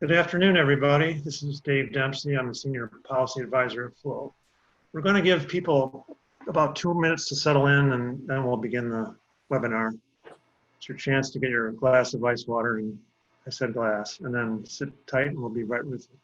Good afternoon, everybody. This is Dave Dempsey. I'm the Senior Policy Advisor at Flow. We're going to give people about 2 minutes to settle in, and then we'll begin the webinar. It's your chance to get your glass of ice water, and I said glass, and then sit tight, and we'll be right with you.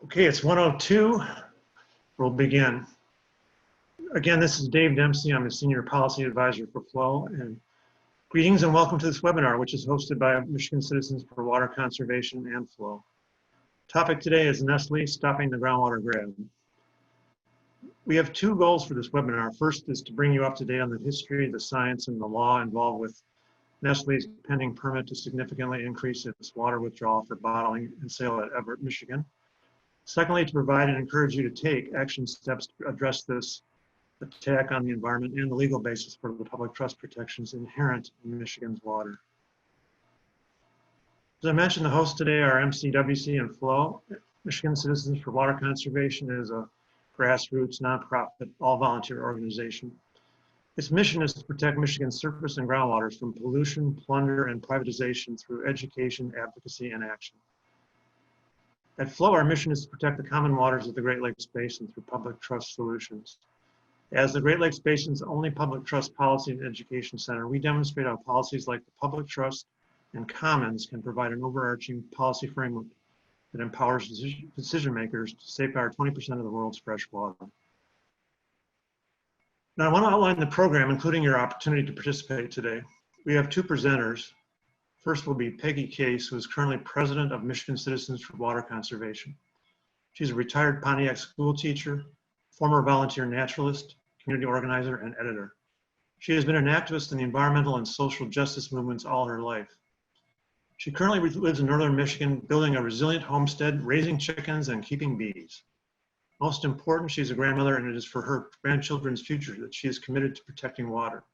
Okay, it's 1:02. We'll begin. Again, this is Dave Dempsey. I'm the Senior Policy Advisor for Flow. And greetings and welcome to this webinar, which is hosted by Michigan Citizens for Water Conservation and Flow. Topic today is Nestle stopping the groundwater grab. We have two goals for this webinar. First is to bring you up to date on the history, the science, and the law involved with Nestle's pending permit to significantly increase its water withdrawal for bottling and sale at Evart, Michigan. Secondly, to provide and encourage you to take action steps to address this attack on the environment and the legal basis for the public trust protections inherent in Michigan's water. As I mentioned, the hosts today are MCWC and Flow. Michigan Citizens for Water Conservation is a grassroots, nonprofit, all-volunteer organization. Its mission is to protect Michigan's surface and groundwaters from pollution, plunder, and privatization through education, advocacy, and action. At Flow, our mission is to protect the common waters of the Great Lakes Basin through public trust solutions. As the Great Lakes Basin's only public trust policy and education center, we demonstrate how policies like the public trust and commons can provide an overarching policy framework that empowers decision makers to safeguard 20% of the world's fresh water. Now, I want to outline the program, including your opportunity to participate today. We have two presenters. First will be Peggy Case, who is currently president of Michigan Citizens for Water Conservation. She's a retired Pontiac school teacher, former volunteer naturalist, community organizer, and editor. She has been an activist in the environmental and social justice movements all her life. She currently lives in northern Michigan, building a resilient homestead, raising chickens, and keeping bees. Most important, she's a grandmother, and it is for her grandchildren's future that she is committed to protecting water.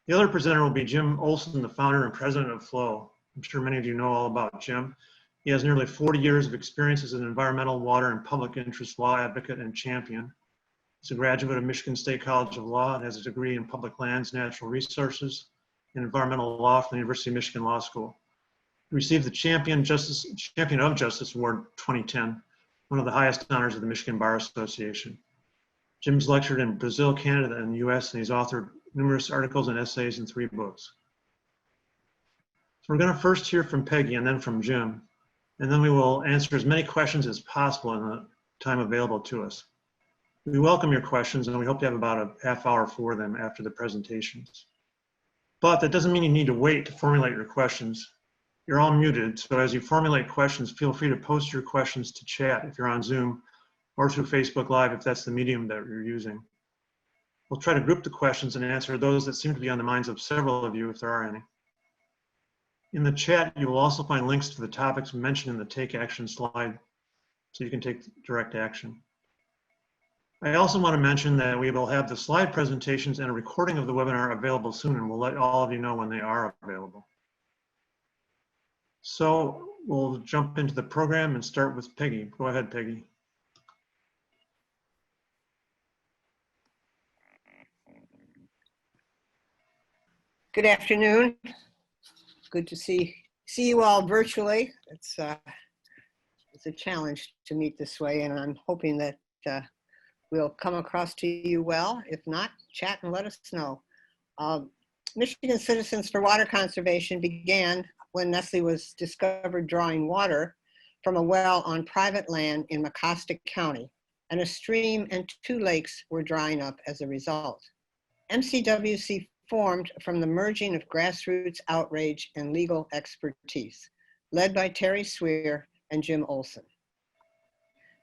The other presenter will be Jim Olson, the founder and president of Flow. I'm sure many of you know all about Jim. He has nearly 40 years of experience as an environmental, water, and public interest law advocate and champion. He's a graduate of Michigan State College of Law and has a degree in public lands, natural resources, and environmental law from the University of Michigan Law School. He received the Champion of Justice Award 2010, one of the highest honors of the Michigan Bar Association. Jim's lectured in Brazil, Canada, and the US, and he's authored numerous articles and essays in 3 books. So we're going to first hear from Peggy and then from Jim, and then we will answer as many questions as possible in the time available to us. We welcome your questions, and we hope to have about a half hour for them after the presentations. But that doesn't mean you need to wait to formulate your questions. You're all muted, so as you formulate questions, feel free to post your questions to chat if you're on Zoom, or through Facebook Live if that's the medium that you're using. We'll try to group the questions and answer those that seem to be on the minds of several of you if there are any. In the chat, you will also find links to the topics mentioned in the Take Action slide, so you can take direct action. I also want to mention that we will have the slide presentations and a recording of the webinar available soon, and we'll let all of you know when they are available. So We'll jump into the program and start with Peggy. Go ahead, Peggy. Good afternoon. Good to see you all virtually. It's a challenge to meet this way, and I'm hoping that we'll come across to you well. If not, chat and let us know. Michigan Citizens for Water Conservation began when Nestle was discovered drawing water from a well on private land in Mecosta County, and a stream and 2 lakes were drying up as a result. MCWC formed from the merging of grassroots outrage and legal expertise, led by Terry Swear and Jim Olson.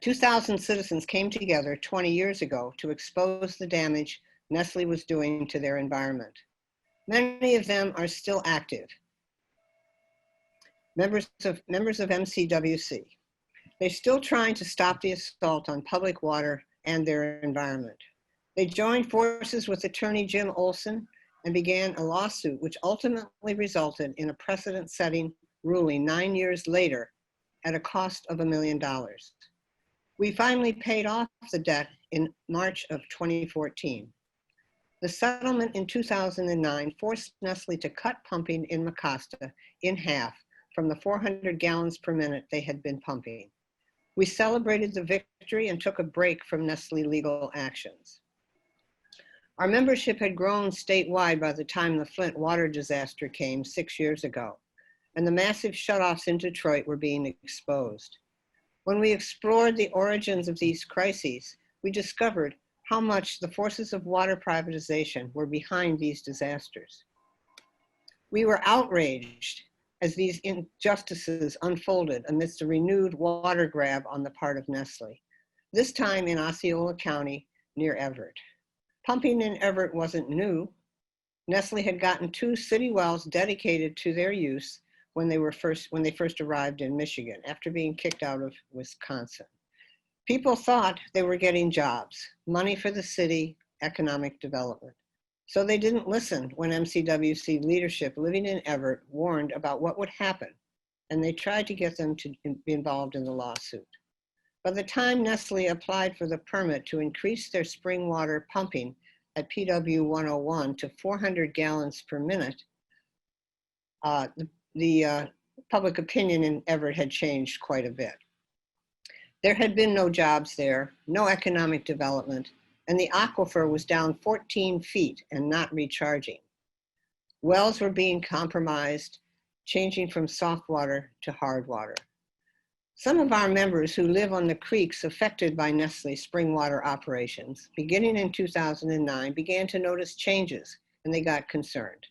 2,000 citizens came together 20 years ago to expose the damage Nestle was doing to their environment. Many of them are still active, members of MCWC. They're still trying to stop the assault on public water and their environment. They joined forces with attorney Jim Olson and began a lawsuit which ultimately resulted in a precedent-setting ruling 9 years later at a cost of $1 million. We finally paid off the debt in March of 2014. The settlement in 2009 forced Nestle to cut pumping in Mecosta in half from the 400 gallons per minute they had been pumping. We celebrated the victory and took a break from Nestle legal actions. Our membership had grown statewide by the time the Flint water disaster came 6 years ago, and the massive shutoffs in Detroit were being exposed. When we explored the origins of these crises, we discovered how much the forces of water privatization were behind these disasters. We were outraged as these injustices unfolded amidst a renewed water grab on the part of Nestle, this time in Osceola County near Evart. Pumping in Evart wasn't new. Nestle had gotten 2 city wells dedicated to their use when they first arrived in Michigan after being kicked out of Wisconsin. People thought they were getting jobs, money for the city, economic development. So they didn't listen when MCWC leadership living in Evart warned about what would happen, and they tried to get them to be involved in the lawsuit. By the time Nestle applied for the permit to increase their spring water pumping at PW 101 to 400 gallons per minute, the public opinion in Evart had changed quite a bit. There had been no jobs there, no economic development, and the aquifer was down 14 feet and not recharging. Wells were being compromised, changing from soft water to hard water. Some of our members who live on the creeks affected by Nestle spring water operations, beginning in 2009, began to notice changes, and they got concerned.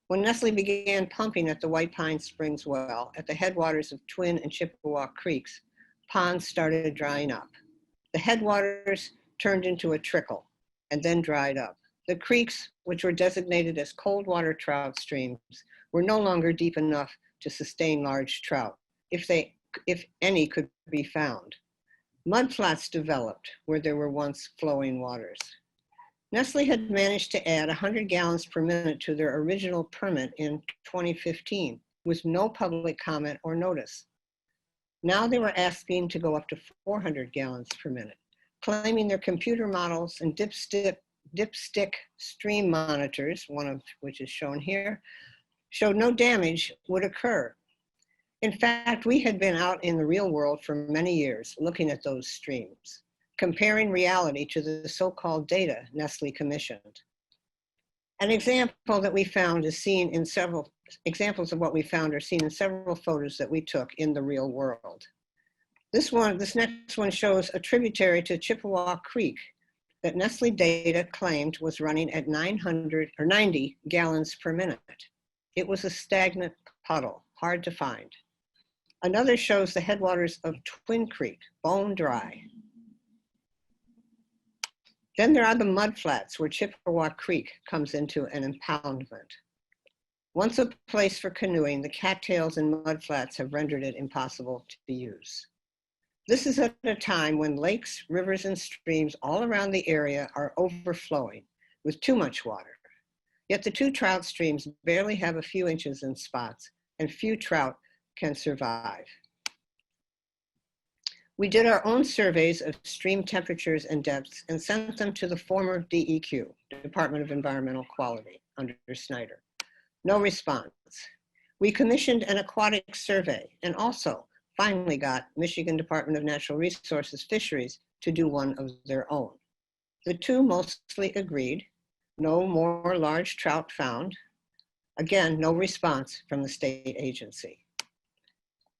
When Nestle began pumping at the White Pine Springs well at the headwaters of Twin and Chippewa Creeks, ponds started drying up. The headwaters turned into a trickle and then dried up. The creeks, which were designated as cold water trout streams, were no longer deep enough to sustain large trout, if any could be found. Mudflats developed where there were once flowing waters. Nestle had managed to add 100 gallons per minute to their original permit in 2015 with no public comment or notice. Now they were asking to go up to 400 gallons per minute, claiming their computer models and dipstick stream monitors, one of which is shown here, showed no damage would occur. In fact, we had been out in the real world for many years looking at those streams, comparing reality to the so-called data Nestle commissioned. An example that we found is seen in several, examples of what we found are seen in several photos that we took in the real world. This next one shows a tributary to Chippewa Creek that Nestle data claimed was running at 90 gallons per minute. It was a stagnant puddle, hard to find. Another shows the headwaters of Twin Creek, bone dry. Then there are the mudflats where Chippewa Creek comes into an impoundment. Once a place for canoeing, the cattails and mudflats have rendered it impossible to use. This is at a time when lakes, rivers, and streams all around the area are overflowing with too much water. Yet the 2 trout streams barely have a few inches in spots, and few trout can survive. We did our own surveys of stream temperatures and depths and sent them to the former DEQ, Department of Environmental Quality, under Snyder. No response. We commissioned an aquatic survey and also finally got Michigan Department of Natural Resources Fisheries to do one of their own. The two mostly agreed. No more large trout found. Again, no response from the state agency.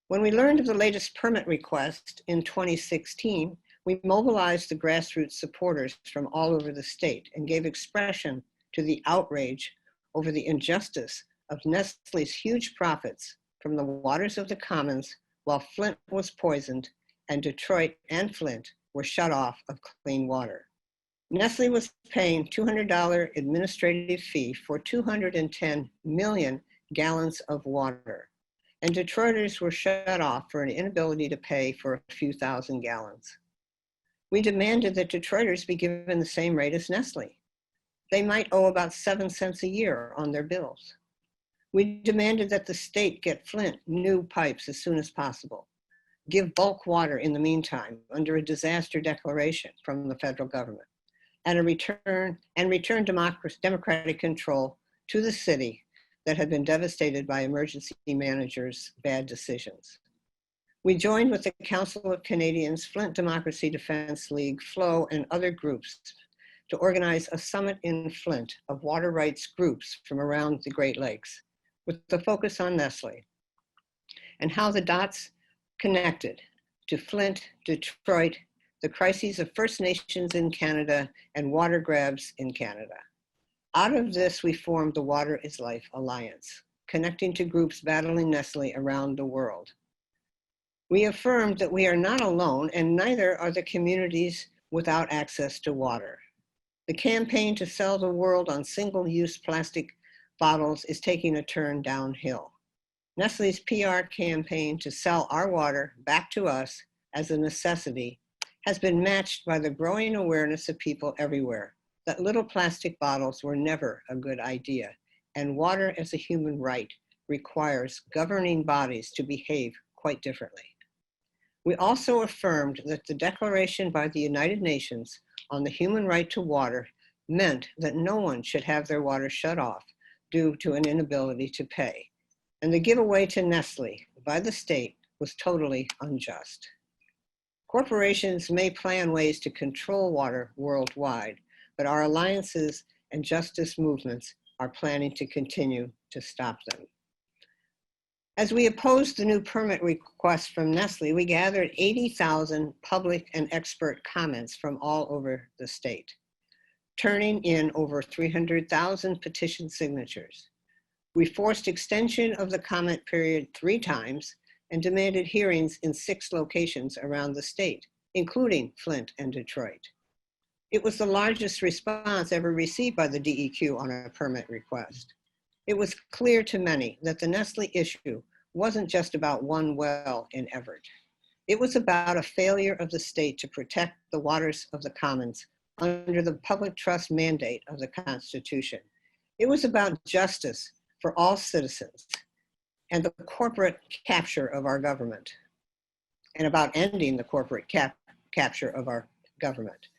When we learned of the latest permit request in 2016, we mobilized the grassroots supporters from all over the state and gave expression to the outrage over the injustice of Nestle's huge profits from the waters of the commons while Flint was poisoned and Detroit and Flint were shut off of clean water. Nestle was paying $200 administrative fee for 210 million gallons of water, and Detroiters were shut off for an inability to pay for a few thousand gallons. We demanded that Detroiters be given the same rate as Nestle. They might owe about 7 cents a year on their bills. We demanded that the state get Flint new pipes as soon as possible, give bulk water in the meantime under a disaster declaration from the federal government, and return democratic control to the city that had been devastated by emergency managers' bad decisions. We joined with the Council of Canadians, Flint Democracy Defense League, FLOW, and other groups to organize a summit in Flint of water rights groups from around the Great Lakes, with the focus on Nestle and how the dots connected to Flint, Detroit, the crises of First Nations in Canada, and water grabs in Canada. Out of this, we formed the Water is Life Alliance, connecting to groups battling Nestle around the world. We affirmed that we are not alone, and neither are the communities without access to water. The campaign to sell the world on single-use plastic bottles is taking a turn downhill. Nestle's PR campaign to sell our water back to us as a necessity has been matched by the growing awareness of people everywhere that little plastic bottles were never a good idea, and water as a human right requires governing bodies to behave quite differently. We also affirmed that the declaration by the United Nations on the human right to water meant that no one should have their water shut off due to an inability to pay, and the giveaway to Nestle by the state was totally unjust. Corporations may plan ways to control water worldwide, but our alliances and justice movements are planning to continue to stop them. As we opposed the new permit request from Nestle, we gathered 80,000 public and expert comments from all over the state, turning in over 300,000 petition signatures. We forced extension of the comment period 3 times and demanded hearings in 6 locations around the state, including Flint and Detroit. It was the largest response ever received by the DEQ on a permit request. It was clear to many that the Nestle issue wasn't just about one well in Evart. It was about a failure of the state to protect the waters of the commons under the public trust mandate of the Constitution. It was about justice for all citizens and the corporate capture of our government, and about ending the corporate capture of our government.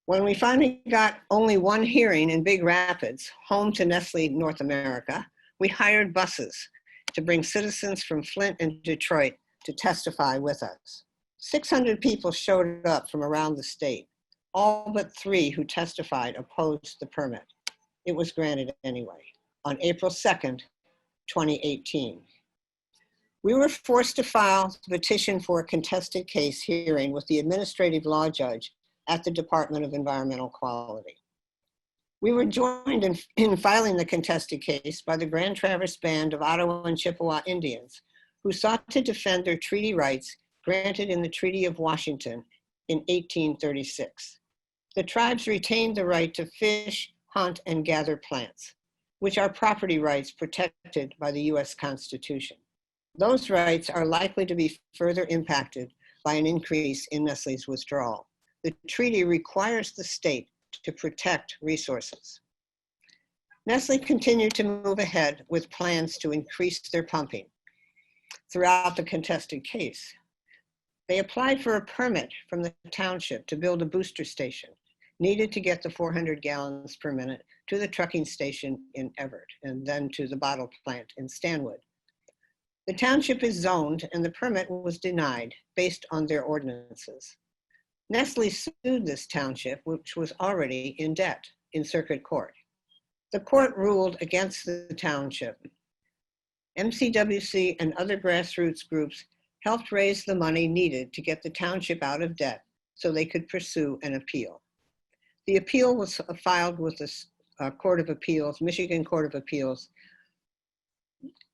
When we finally got only one hearing in Big Rapids, home to Nestle North America, we hired buses to bring citizens from Flint and Detroit to testify with us. 600 people showed up from around the state. All but 3 who testified opposed the permit. It was granted anyway, on April 2nd, 2018. We were forced to file the petition for a contested case hearing with the administrative law judge at the Department of Environmental Quality. We were joined in filing the contested case by the Grand Traverse Band of Ottawa and Chippewa Indians, who sought to defend their treaty rights granted in the Treaty of Washington in 1836. The tribes retained the right to fish, hunt, and gather plants, which are property rights protected by the US Constitution. Those rights are likely to be further impacted by an increase in Nestle's withdrawal. The treaty requires the state to protect resources. Nestle continued to move ahead with plans to increase their pumping throughout the contested case. They applied for a permit from the township to build a booster station needed to get the 400 gallons per minute to the trucking station in Evart and then to the bottle plant in Stanwood. The township is zoned and the permit was denied based on their ordinances. Nestle sued this township, which was already in debt, in circuit court. The court ruled against the township. MCWC and other grassroots groups helped raise the money needed to get the township out of debt so they could pursue an appeal. The appeal was filed with the Court of Appeals, Michigan Court of Appeals,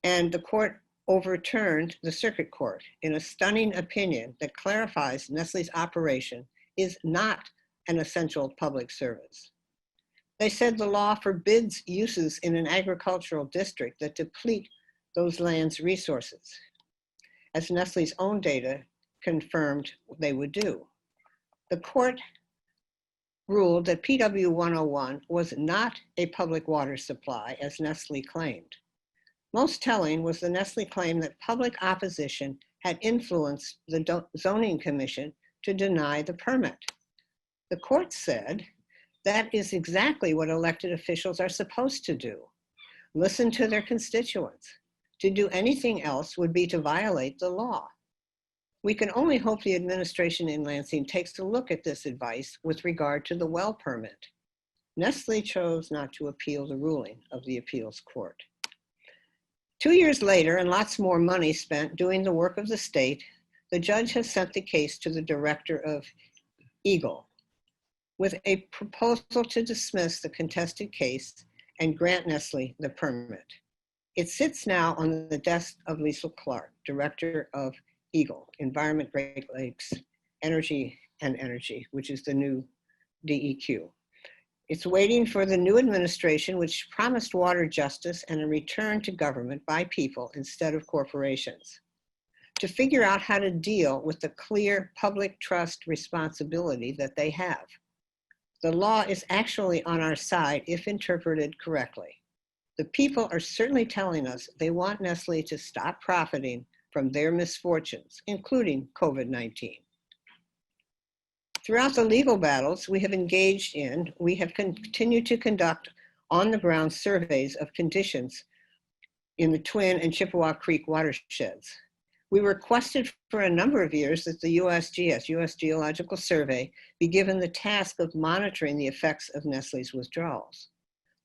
and the court overturned the circuit court in a stunning opinion that clarifies Nestle's operation is not an essential public service. They said the law forbids uses in an agricultural district that deplete those land's resources, as Nestle's own data confirmed they would do. The court ruled that PW 101 was not a public water supply, as Nestle claimed. Most telling was the Nestle claim that public opposition had influenced the zoning commission to deny the permit. The court said that is exactly what elected officials are supposed to do. Listen to their constituents. To do anything else would be to violate the law. We can only hope the administration in Lansing takes a look at this advice with regard to the well permit. Nestle chose not to appeal the ruling of the appeals court. 2 years later, and lots more money spent doing the work of the state, the judge has sent the case to the director of Eagle with a proposal to dismiss the contested case and grant Nestle the permit. It sits now on the desk of Lisa Clark, director of Eagle, Environment, Great Lakes, Energy, which is the new DEQ. It's waiting for the new administration, which promised water justice and a return to government by people instead of corporations, to figure out how to deal with the clear public trust responsibility that they have. The law is actually on our side if interpreted correctly. The people are certainly telling us they want Nestle to stop profiting from their misfortunes, including COVID-19. Throughout the legal battles we have engaged in, we have continued to conduct on-the-ground surveys of conditions in the Twin and Chippewa Creek watersheds. We requested for a number of years that the USGS, U.S. Geological Survey, be given the task of monitoring the effects of Nestle's withdrawals.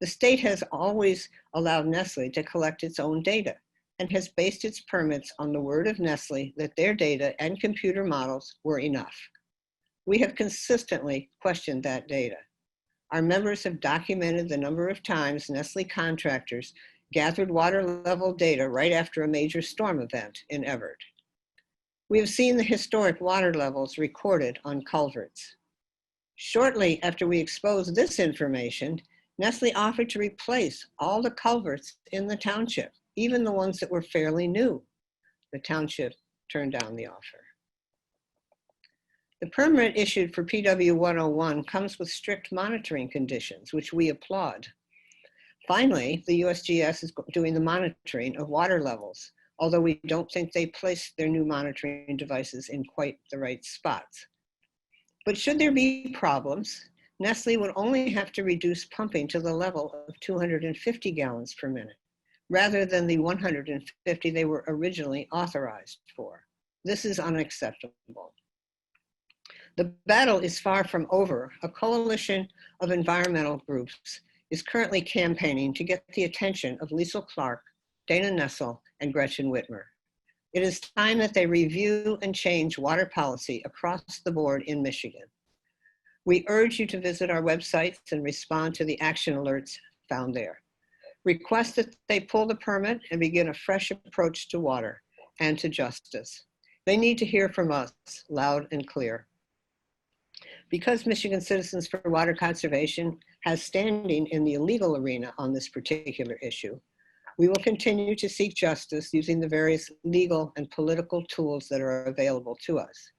The state has always allowed Nestle to collect its own data and has based its permits on the word of Nestle that their data and computer models were enough. We have consistently questioned that data. Our members have documented the number of times Nestle contractors gathered water level data right after a major storm event in Evart. We have seen the historic water levels recorded on culverts. Shortly after we exposed this information, Nestle offered to replace all the culverts in the township, even the ones that were fairly new. The township turned down the offer. The permit issued for PW 101 comes with strict monitoring conditions, which we applaud. Finally, the USGS is doing the monitoring of water levels, although we don't think they placed their new monitoring devices in quite the right spots. But should there be problems, Nestle would only have to reduce pumping to the level of 250 gallons per minute, rather than the 150 they were originally authorized for. This is unacceptable. The battle is far from over. A coalition of environmental groups is currently campaigning to get the attention of Lisa Clark, Dana Nessel, and Gretchen Whitmer. It is time that they review and change water policy across the board in Michigan. We urge you to visit our websites and respond to the action alerts found there. Request that they pull the permit and begin a fresh approach to water and to justice. They need to hear from us loud and clear. Because Michigan Citizens for Water Conservation has standing in the legal arena on this particular issue, we will continue to seek justice using the various legal and political tools that are available to us.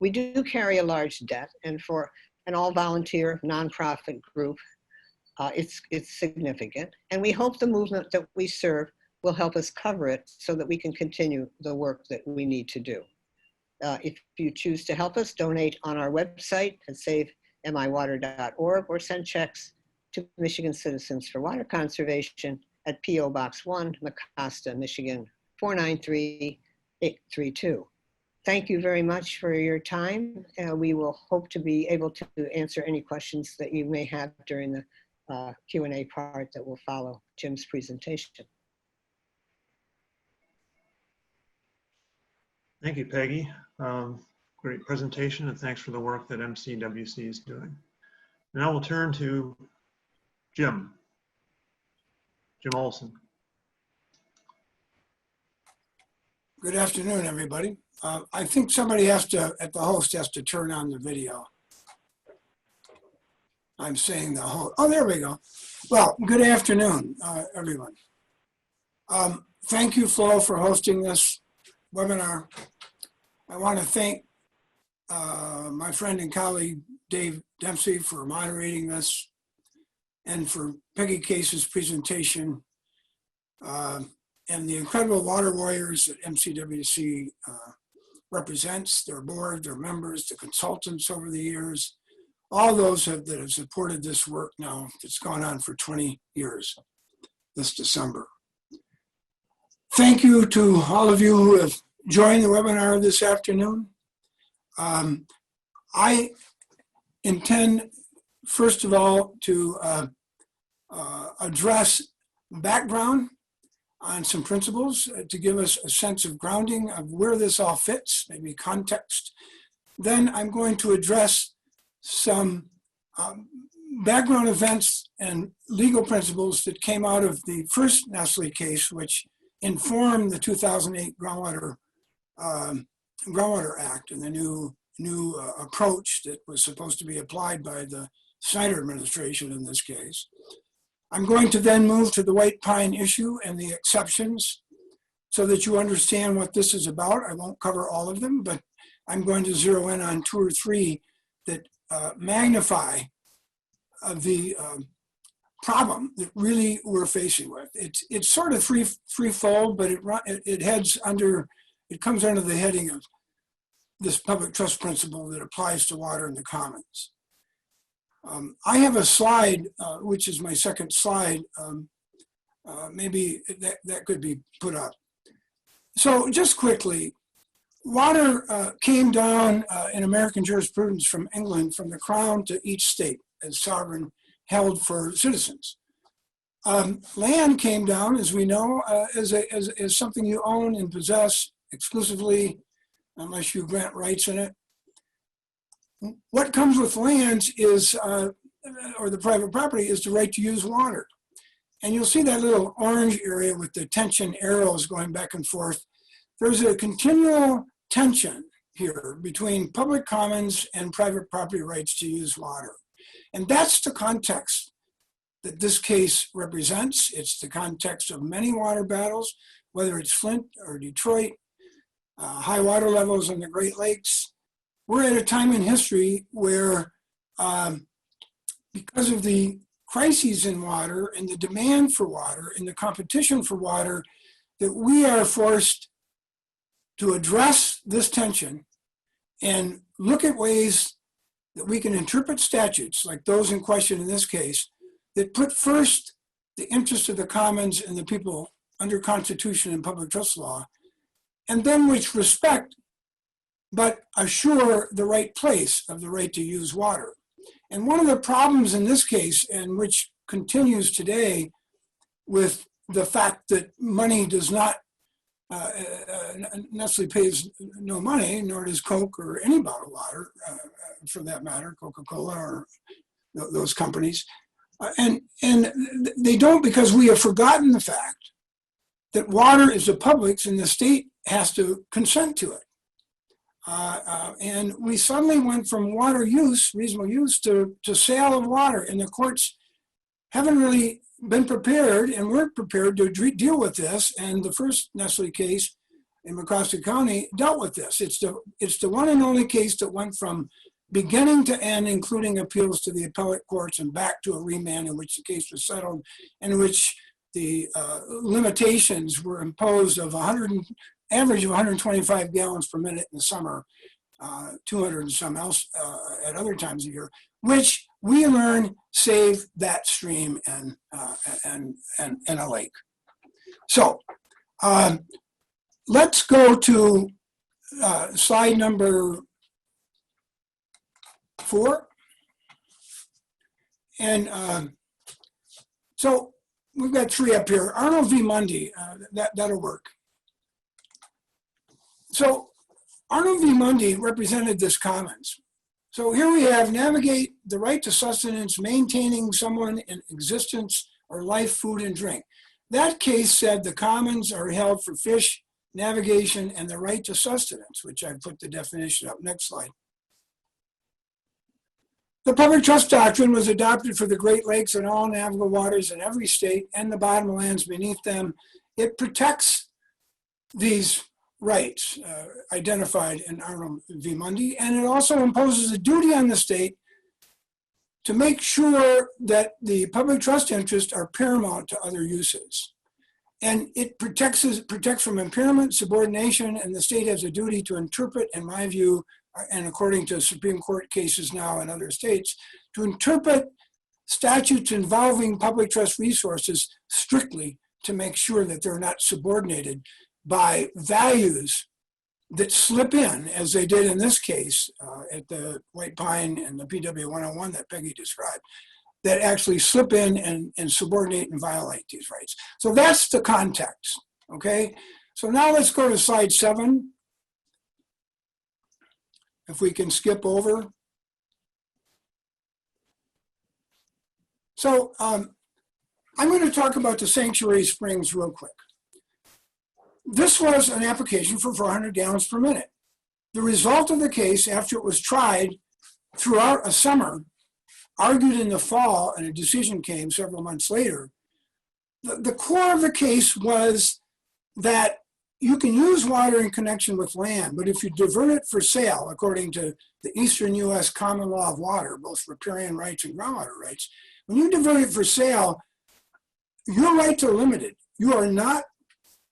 We do carry a large debt, and for an all-volunteer nonprofit group, it's significant. And we hope the movement that we serve will help us cover it so that we can continue the work that we need to do. If you choose to help us, donate on our website at savemiwater.org or send checks to Michigan Citizens for Water Conservation at P.O. Box 1, Mecosta, Michigan 493832. Thank you very much for your time. We will hope to be able to answer any questions that you may have during the Q&A part that will follow Jim's presentation. Thank you, Peggy. Great presentation, and thanks for the work that MCWC is doing. Now we'll turn to Jim Olson. Good afternoon, everybody. I think somebody has to, at the host, has to turn on the video. I'm saying the host. Oh, there we go. Well, good afternoon, everyone. Thank you, Flo, for hosting this webinar. I want to thank my friend and colleague, Dave Dempsey, for moderating this, and for Peggy Case's presentation, and the incredible water warriors that MCWC represents, their board, their members, the consultants over the years, all those that have supported this work now. It's gone on for 20 years this December. Thank you to all of you who have joined the webinar this afternoon. I intend, first of all, to address background on some principles to give us a sense of grounding of where this all fits, maybe context. Then I'm going to address some background events and legal principles that came out of the first Nestle case, which informed the 2008 Groundwater Act and the new approach that was supposed to be applied by the Snyder administration in this case. I'm going to then move to the white pine issue and the exceptions so that you understand what this is about. I won't cover all of them, but I'm going to zero in on 2 or 3 that magnify the problem that really we're facing with. It's sort of threefold, but it heads under, it comes under the heading of this public trust principle that applies to water in the commons. I have a slide, which is my second slide. Maybe that could be put up. So just quickly, water came down in American jurisprudence from England, from the crown to each state as sovereign held for citizens. Land came down, as we know, as something you own and possess exclusively, unless you grant rights in it. What comes with lands is, or the private property, is the right to use water. And you'll see that little orange area with the tension arrows going back and forth. There's a continual tension here between public commons and private property rights to use water. And that's the context that this case represents. It's the context of many water battles, whether it's Flint or Detroit, high water levels in the Great Lakes. We're at a time in history where, because of the crises in water and the demand for water and the competition for water, that we are forced to address this tension and look at ways that we can interpret statutes like those in question in this case that put first the interest of the commons and the people under Constitution and public trust law, and then which respect but assure the right place of the right to use water. And one of the problems in this case, and which continues today with the fact that money does not, Nestle pays no money, nor does Coke or any bottled water, for that matter, Coca-Cola or those companies. And they don't, because we have forgotten the fact that water is the public's and the state has to consent to it. And we suddenly went from water use, reasonable use, to sale of water, and the courts haven't really been prepared and weren't prepared to deal with this. And the first Nestle case in Mecosta County dealt with this. It's the one and only case that went from beginning to end, including appeals to the appellate courts and back to a remand in which the case was settled, in which the limitations were imposed of 100 average of 125 gallons per minute in the summer, 200 and some else at other times of year, which we learn save that stream and a lake. So let's go to slide number 4. And so we've got 3 up here. Arnold v. Mundy, that'll work. So Arnold v. Mundy represented this commons. So here we have navigate the right to sustenance, maintaining someone in existence or life, food, and drink. That case said the commons are held for fish, navigation, and the right to sustenance, which I put the definition up. Next slide. The public trust doctrine was adopted for the Great Lakes and all navigable waters in every state and the bottomlands beneath them. It protects these rights identified in Arnold v. Mundy, and it also imposes a duty on the state to make sure that the public trust interests are paramount to other uses. And it protects from impairment, subordination, and the state has a duty to interpret, in my view, and according to Supreme Court cases now in other states, to interpret statutes involving public trust resources strictly to make sure that they're not subordinated by values that slip in, as they did in this case at the White Pine and the PW 101 that Peggy described, that actually slip in and subordinate and violate these rights. So that's the context, okay? So now let's go to slide 7. If we can skip over. So I'm going to talk about the sanctuary springs real quick. This was an application for 400 gallons per minute. The result of the case, after it was tried throughout a summer, argued in the fall, and a decision came several months later, the core of the case was that you can use water in connection with land, but if you divert it for sale, according to the Eastern U.S. Common Law of Water, both riparian rights and groundwater rights, when you divert it for sale, your rights are limited. You are not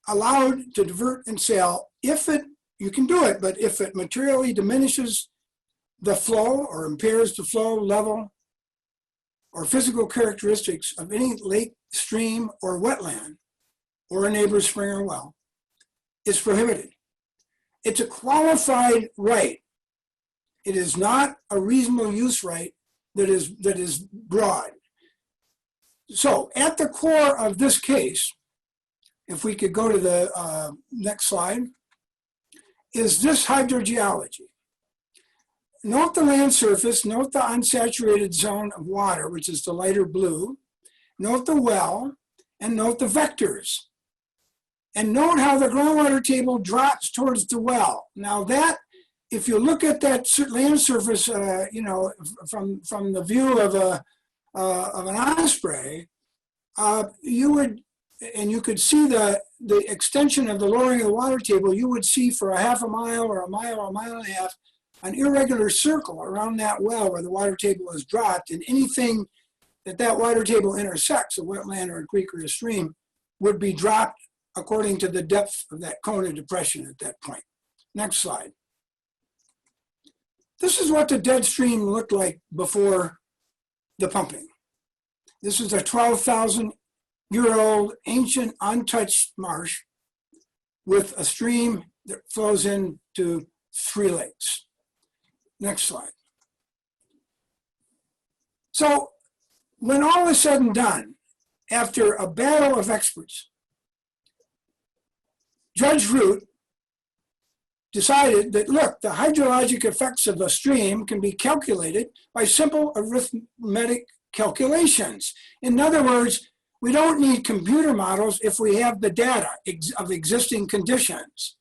allowed to divert and sell if it, you can do it, but if it materially diminishes the flow or impairs the flow level or physical characteristics of any lake, stream, or wetland, or a neighbor's spring or well, it's prohibited. It's a qualified right. It is not a reasonable use right that is broad. So at the core of this case, if we could go to the next slide, is this hydrogeology. Note the land surface, note the unsaturated zone of water, which is the lighter blue, note the well, and note the vectors. And note how the groundwater table drops towards the well. Now that, if you look at that land surface, you know, from the view of an osprey, you would, and you could see the extension of the lowering of the water table, you would see for a half a mile or a mile and a half, an irregular circle around that well where the water table is dropped, and anything that water table intersects, a wetland or a creek or a stream, would be dropped according to the depth of that cone of depression at that point. Next slide. This is what the dead stream looked like before the pumping. This is a 12,000-year-old ancient untouched marsh with a stream that flows into 3 lakes. Next slide. So when all is said and done, after a battle of experts, Judge Root decided that, look, the hydrologic effects of a stream can be calculated by simple arithmetic calculations. In other words, we don't need computer models if we have the data of existing conditions.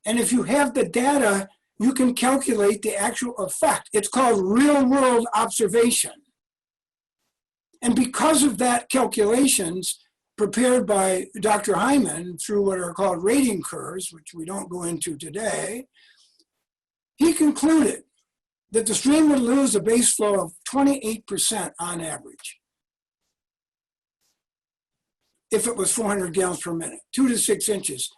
And if you have the data, you can calculate the actual effect. It's called real-world observation. And because of that calculations prepared by Dr. Hyman through what are called rating curves, which we don't go into today, he concluded that the stream would lose a base flow of 28% on average if it was 400 gallons per minute, 2 to 6 inches.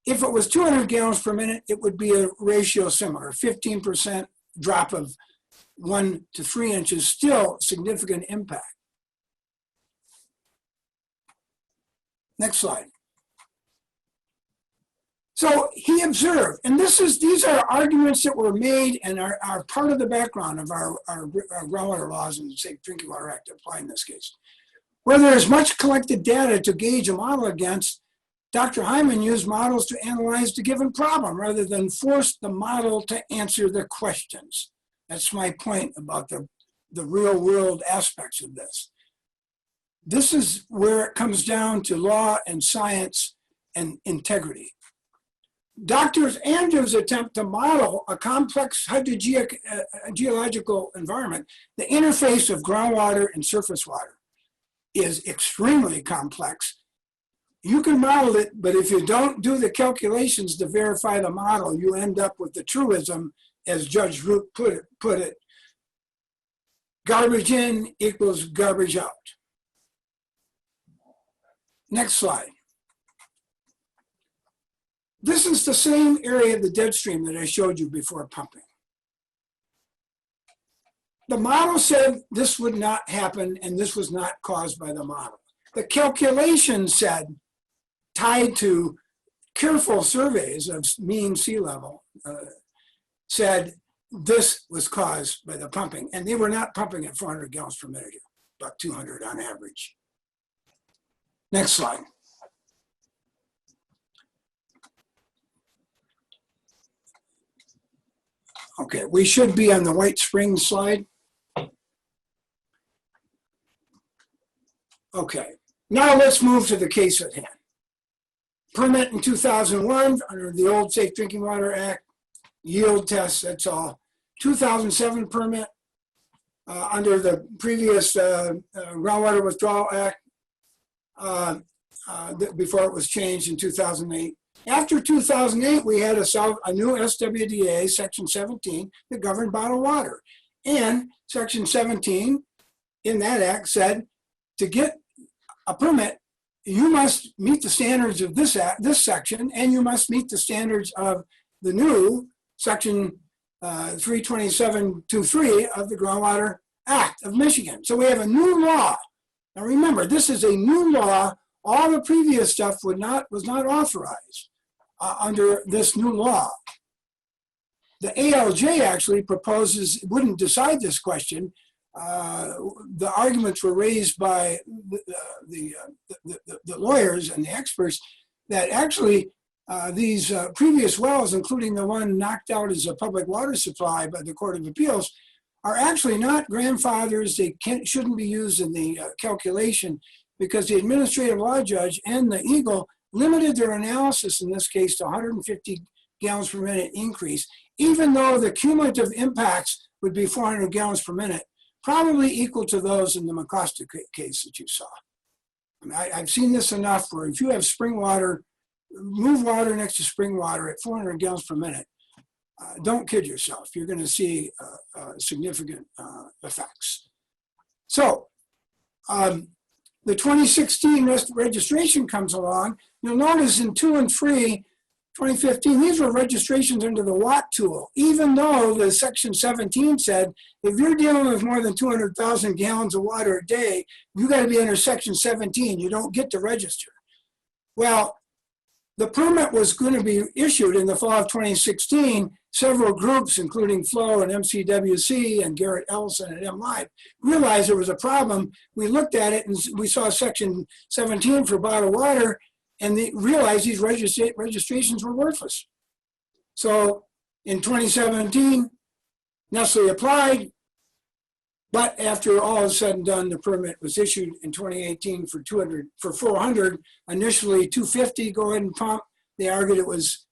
If it was 200 gallons per minute, it would be a ratio similar, 15% drop of 1 to 3 inches, still significant impact. Next slide. So he observed, and these are arguments that were made and are part of the background of our groundwater laws and the Safe Drinking Water Act apply in this case. Where there is much collected data to gauge a model against, Dr. Hyman used models to analyze the given problem rather than force the model to answer the questions. That's my point about the real world aspects of this. This is where it comes down to law and science and integrity. Dr. Andrews' attempt to model a complex hydrogeological environment, the interface of groundwater and surface water, is extremely complex. You can model it, but if you don't do the calculations to verify the model, you end up with the truism, as Judge Root put it, garbage in equals garbage out. Next slide. This is the same area of the dead stream that I showed you before pumping. The model said this would not happen and this was not caused by the model. The calculation said, tied to careful surveys of mean sea level, said this was caused by the pumping. And they were not pumping at 400 gallons per minute here, about 200 on average. Next slide. Okay, we should be on the White Springs slide. Okay, now let's move to the case at hand. Permit in 2001 under the old Safe Drinking Water Act, yield tests, that's all. 2007 permit under the previous Groundwater Withdrawal Act before it was changed in 2008. After 2008, we had a new SWDA, Section 17, that governed bottled water. And Section 17 in that act said to get a permit, you must meet the standards of this section, and you must meet the standards of the new Section 32723 of the Groundwater Act of Michigan. So we have a new law. Now remember, this is a new law. All the previous stuff was not authorized under this new law. The ALJ actually proposes, wouldn't decide this question. The arguments were raised by the lawyers and the experts that actually these previous wells, including the one knocked out as a public water supply by the Court of Appeals, are actually not grandfathers. They shouldn't be used in the calculation because the administrative law judge and the Eagle limited their analysis in this case to 150 gallons per minute increase, even though the cumulative impacts would be 400 gallons per minute, probably equal to those in the McCosta case that you saw. I mean, I've seen this enough where if you have spring water, move water next to spring water at 400 gallons per minute, don't kid yourself. You're going to see significant effects. So the 2016 registration comes along. You'll notice in 2 and 3, 2015, these were registrations under the Watt tool, even though the Section 17 said, if you're dealing with more than 200,000 gallons of water a day, you got to be under Section 17. You don't get to register. Well, the permit was going to be issued in the fall of 2016. Several groups, including Flow and MCWC and Garrett Olson and MLive, realized there was a problem. We looked at it and we saw Section 17 for bottled water, and they realized these registrations were worthless. So in 2017, Nestle applied, but after all is said and done, the permit was issued in 2018 for 400, initially 250, go ahead and pump. They argued it was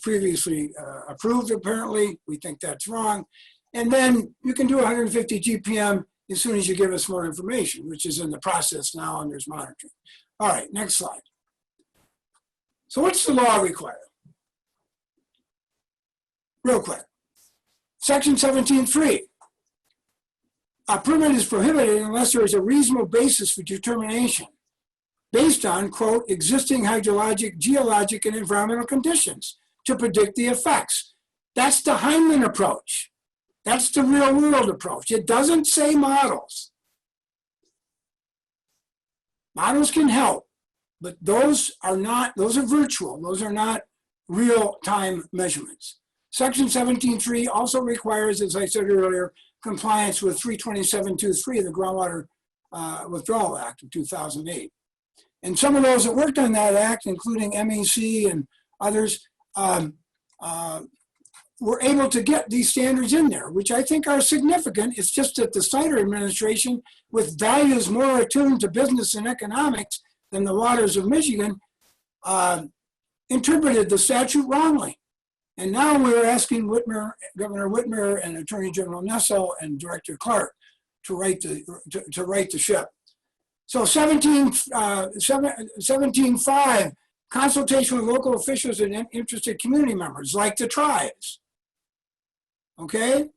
previously approved apparently. We think that's wrong. And then you can do 150 GPM as soon as you give us more information, which is in the process now and there's monitoring. All right, next slide. So what's the law require? Real quick. Section 17.3. A permit is prohibited unless there is a reasonable basis for determination based on, quote, existing hydrologic, geologic, and environmental conditions to predict the effects. That's the Hyman approach. That's the real world approach. It doesn't say models. Models can help, but those are virtual. Those are not real-time measurements. Section 17.3 also requires, as I said earlier, compliance with 327.2.3 of the Groundwater Withdrawal Act of 2008. And some of those that worked on that act, including MEC and others, were able to get these standards in there, which I think are significant. It's just that the Snyder administration, with values more attuned to business and economics than the waters of Michigan, interpreted the statute wrongly. And now we're asking Governor Whitmer and Attorney General Nestle and Director Clark to right the ship. So 17.5, consultation with local officials and interested community members, like the tribes. Okay?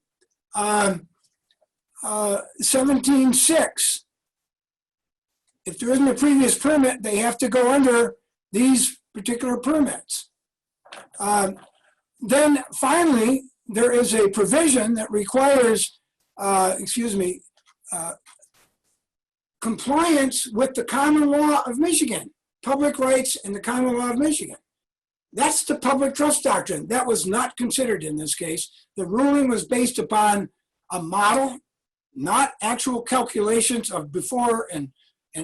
17.6, if there isn't a previous permit, they have to go under these particular permits. Then finally, there is a provision that requires, compliance with the common law of Michigan, public rights and the common law of Michigan. That's the public trust doctrine. That was not considered in this case. The ruling was based upon a model, not actual calculations of before and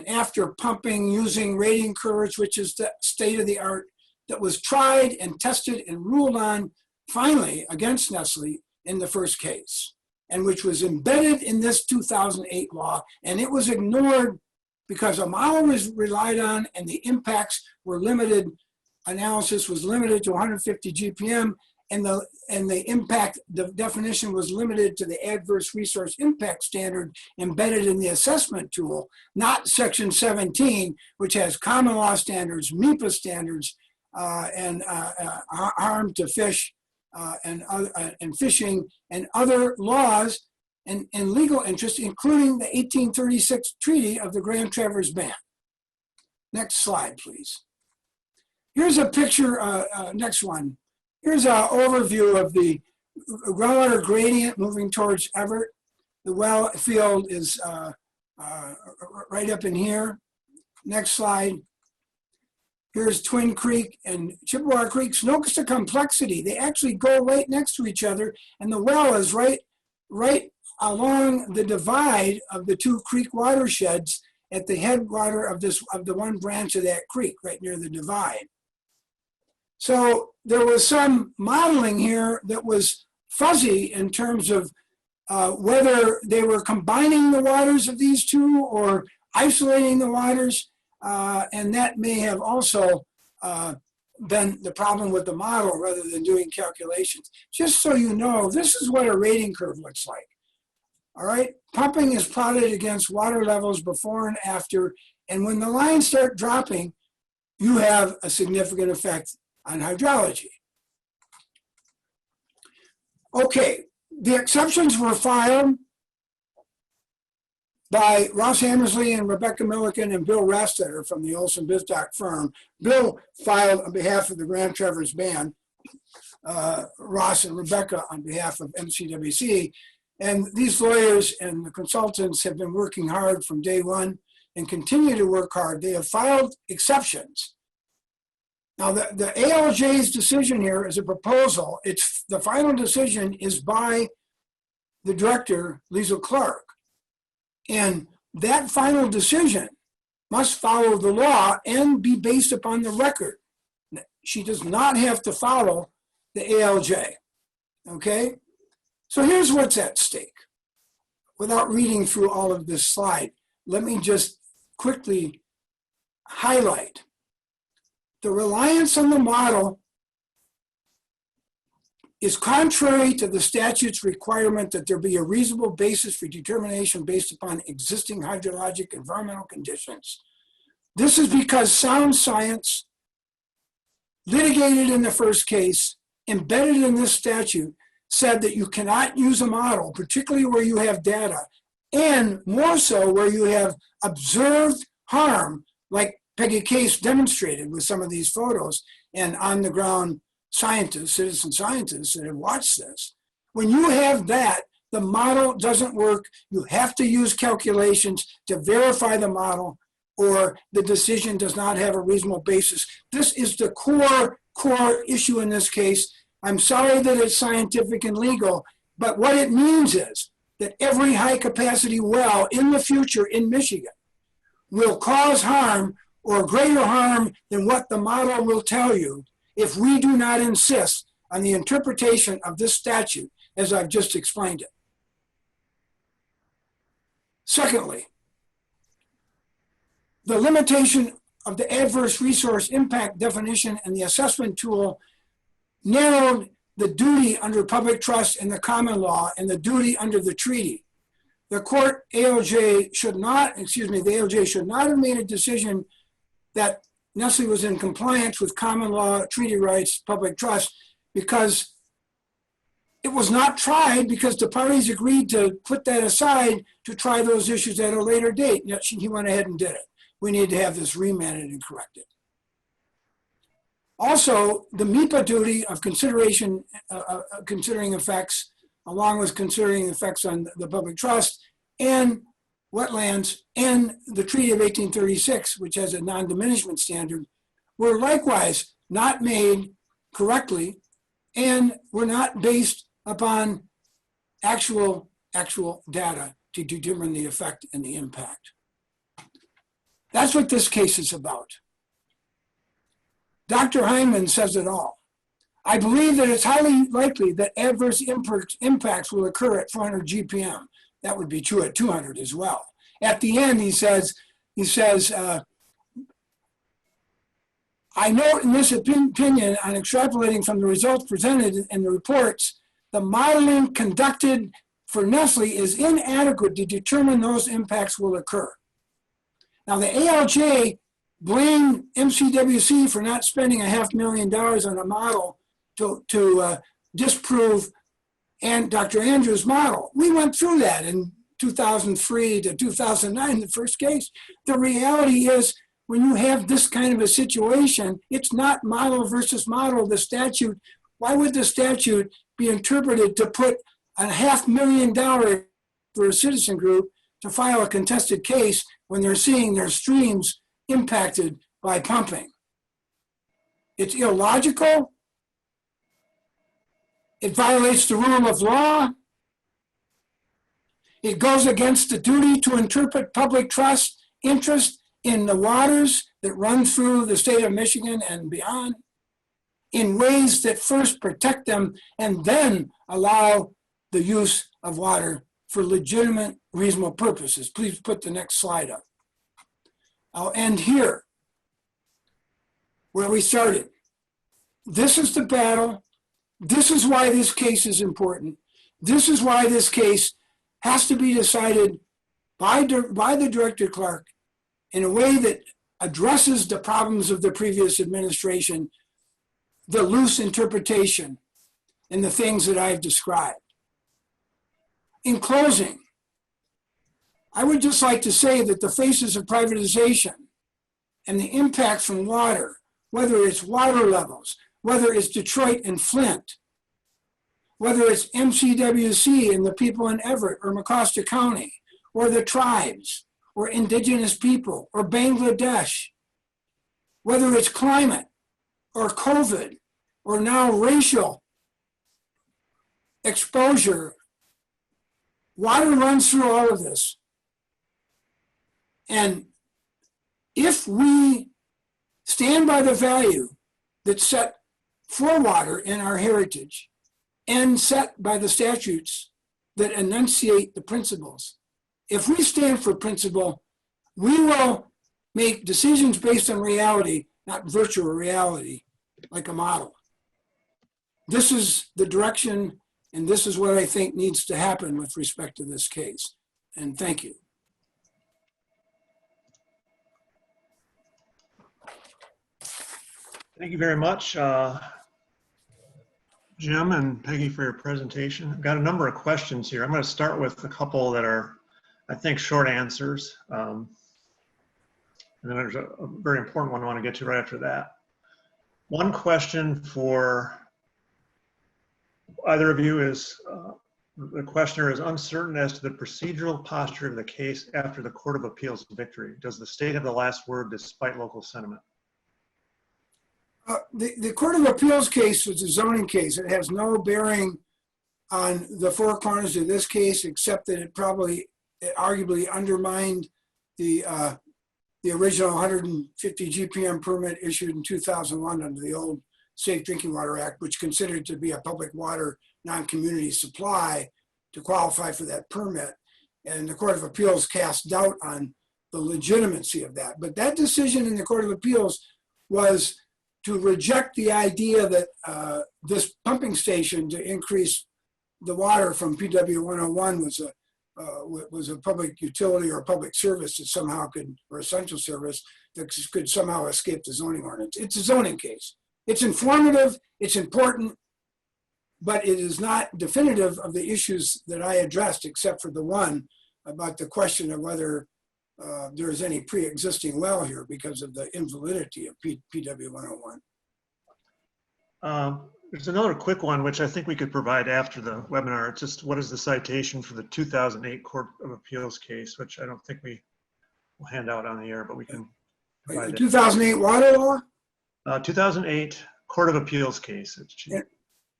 after pumping using rating curves, which is the state of the art, that was tried and tested and ruled on finally against Nestle in the first case, and which was embedded in this 2008 law, and it was ignored because a model was relied on and the impacts were limited. Analysis was limited to 150 GPM, and the impact, the definition was limited to the adverse resource impact standard embedded in the assessment tool, not section 17, which has common law standards, MIPA standards, and harm to fish and fishing and other laws and legal interests, including the 1836 Treaty of the Grand Traverse Band. Next slide, please. Here's a picture, next one. Here's an overview of the groundwater gradient moving towards Evart. The well field is right up in here. Next slide. Here's Twin Creek and Chippewa Creek. Notice the complexity. They actually go right next to each other, and the well is right along the divide of the two creek watersheds at the headwater of the one branch of that creek, right near the divide. So there was some modeling here that was fuzzy in terms of whether they were combining the waters of these two or isolating the waters. And that may have also been the problem with the model rather than doing calculations. Just so you know, this is what a rating curve looks like. All right, pumping is plotted against water levels before and after, and when the lines start dropping, you have a significant effect on hydrology. Okay, the exceptions were filed by Ross Hammersley and Rebecca Milliken and Bill Rastetter from the Olson Bizdoc firm. Bill filed on behalf of the Grand Traverse Band, Ross and Rebecca on behalf of MCWC. And these lawyers and the consultants have been working hard from day one and continue to work hard. They have filed exceptions. Now, the ALJ's decision here is a proposal. The final decision is by the director, Liesl Clark. And that final decision must follow the law and be based upon the record. She does not have to follow the ALJ, okay? So here's what's at stake. Without reading through all of this slide, let me just quickly highlight the reliance on the model is contrary to the statute's requirement that there be a reasonable basis for determination based upon existing hydrologic environmental conditions. This is because sound science, litigated in the first case, embedded in this statute, said that you cannot use a model, particularly where you have data, and more so where you have observed harm, like Peggy Case demonstrated with some of these photos and on-the-ground scientists, citizen scientists that have watched this. When you have that, the model doesn't work. You have to use calculations to verify the model, or the decision does not have a reasonable basis. This is the core issue in this case. I'm sorry that it's scientific and legal, but what it means is that every high-capacity well in the future in Michigan will cause harm or greater harm than what the model will tell you if we do not insist on the interpretation of this statute as I've just explained it. Secondly, the limitation of the adverse resource impact definition and the assessment tool narrowed the duty under public trust in the common law and the duty under the treaty. The ALJ should not have made a decision that Nestle was in compliance with common law, treaty rights, public trust, because it was not tried, because the parties agreed to put that aside to try those issues at a later date. Yet he went ahead and did it. We need to have this remanded and corrected. Also, the MIPA duty of considering effects, along with considering effects on the public trust and wetlands and the Treaty of 1836, which has a non-diminishment standard, were likewise not made correctly and were not based upon actual data to determine the effect and the impact. That's what this case is about. Dr. Hyman says it all. I believe that it's highly likely that adverse impacts will occur at 400 GPM. That would be true at 200 as well. At the end, he says, I note in this opinion on extrapolating from the results presented in the reports, the modeling conducted for Nestle is inadequate to determine those impacts will occur. Now the ALJ blamed MCWC for not spending $500,000 on a model to disprove Dr. Andrews' model. We went through that in 2003 to 2009, the first case. The reality is, when you have this kind of a situation, it's not model versus model. The statute, why would the statute be interpreted to put $500,000 for a citizen group to file a contested case when they're seeing their streams impacted by pumping? It's illogical. It violates the rule of law. It goes against the duty to interpret public trust interest in the waters that run through the state of Michigan and beyond in ways that first protect them and then allow the use of water for legitimate, reasonable purposes. Please put the next slide up. I'll end here where we started. This is the battle. This is why this case is important. This is why this case has to be decided by the Director Clark in a way that addresses the problems of the previous administration, the loose interpretation, and the things that I've described. In closing, I would just like to say that the faces of privatization and the impacts from water, whether it's water levels, whether it's Detroit and Flint, whether it's MCWC and the people in Evart or Mecosta County, or the tribes, or indigenous people, or Bangladesh, whether it's climate, or COVID, or now racial exposure, water runs through all of this. And if we stand by the value that's set for water in our heritage and set by the statutes that enunciate the principles, if we stand for principle, we will make decisions based on reality, not virtual reality, like a model. This is the direction, and this is what I think needs to happen with respect to this case. And thank you. Thank you very much, Jim and Peggy, for your presentation. I've got a number of questions here. I'm going to start with a couple that are, I think, short answers. And And then there's a very important one I want to get to right after that. One question for either of you is, the questioner is uncertain as to the procedural posture of the case after the Court of Appeals victory. Does the state have the last word despite local sentiment? The Court of Appeals case was a zoning case. It has no bearing on the four corners of this case, except that it arguably undermined the original 150 GPM permit issued in 2001 under the old Safe Drinking Water Act, which considered it to be a public water non-community supply to qualify for that permit. And the Court of Appeals cast doubt on the legitimacy of that. But that decision in the Court of Appeals was to reject the idea that this pumping station to increase the water from PW 101 was a public utility or a public service that somehow could, or essential service that could somehow escape the zoning ordinance. It's a zoning case. It's informative, it's important, but it is not definitive of the issues that I addressed, except for the one about the question of whether there is any pre-existing well here because of the invalidity of PW 101. There's another quick one, which I think we could provide after the webinar. It's just, what is the citation for the 2008 Court of Appeals case, which I don't think we will hand out on the air, but we can provide it. 2008 water law? 2008 Court of Appeals case.